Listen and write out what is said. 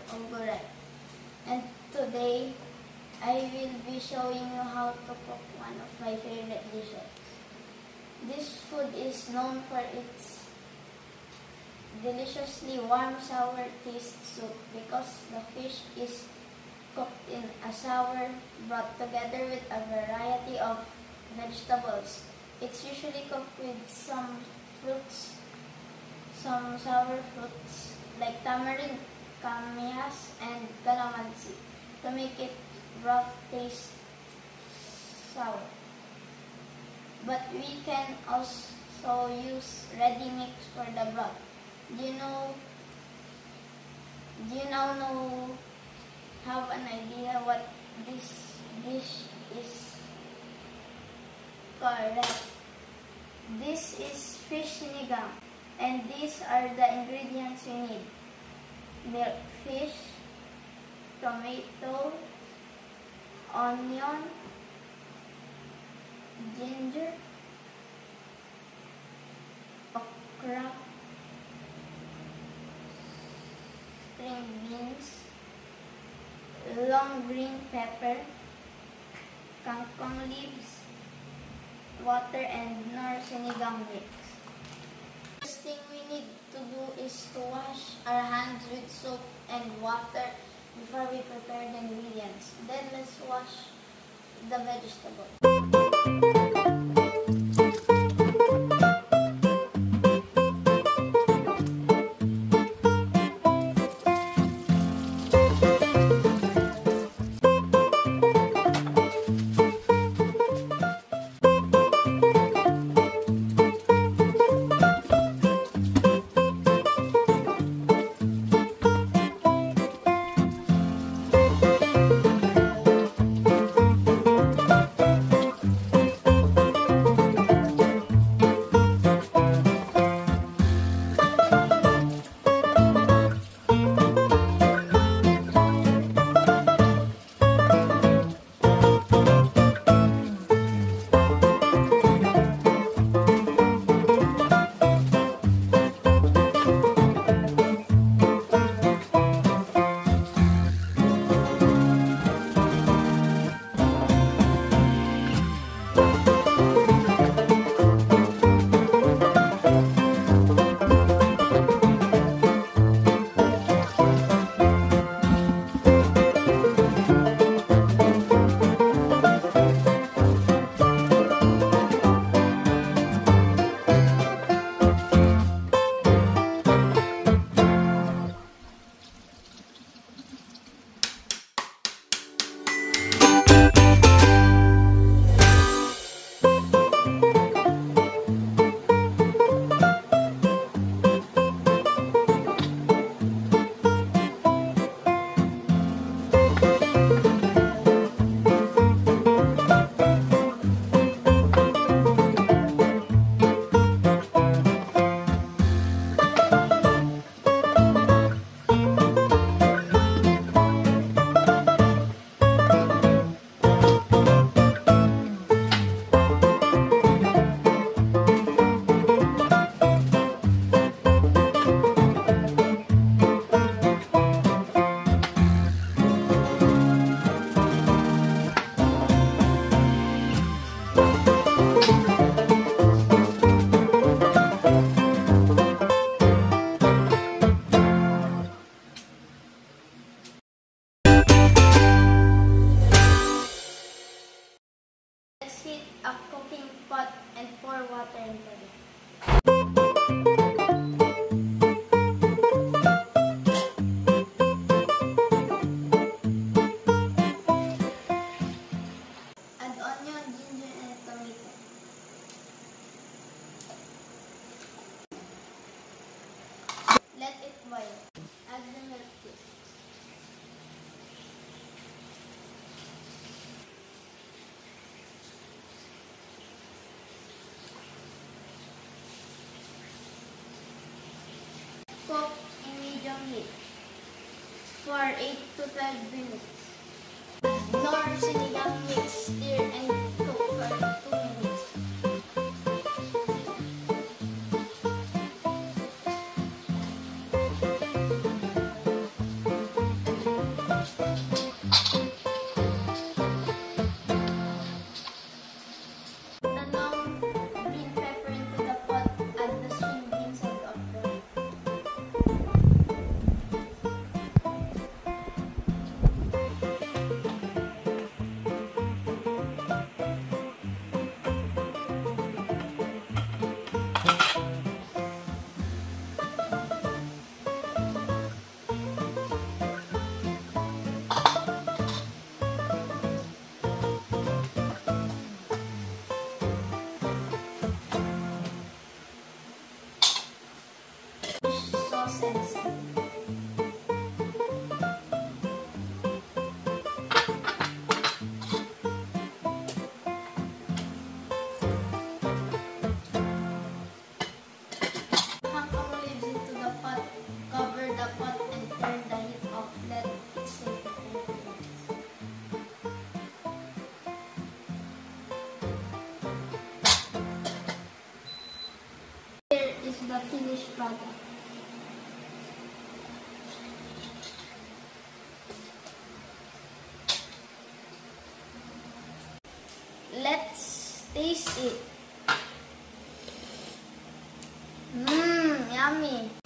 Ogurek, and today I will be showing you how to cook one of my favorite dishes. This food is known for its deliciously warm sour taste soup because the fish is cooked in a sour broth together with a variety of vegetables. It's usually cooked with some sour fruits like tamarind, kamihas, and calamansi to make it broth taste sour. But we can also use ready mix for the broth. Do you now have an idea what this dish is? Correct. This is fish sinigang, and these are the ingredients we need: milk fish, tomato, onion, ginger, okra, string beans, long green pepper, kangkong leaves, water, and Knorr sinigang mix. First thing we need to do is to wash our hands with soap and water before we prepare the ingredients. Then let's wash the vegetables. Heat a cooking pot and pour water into it. Add onion, ginger, and tomato. Let it boil. Add the milk fish. Cook in medium heat for 8 to 12 minutes. Knorr sinigang mix, stir and cook for 2 minutes. Yummy!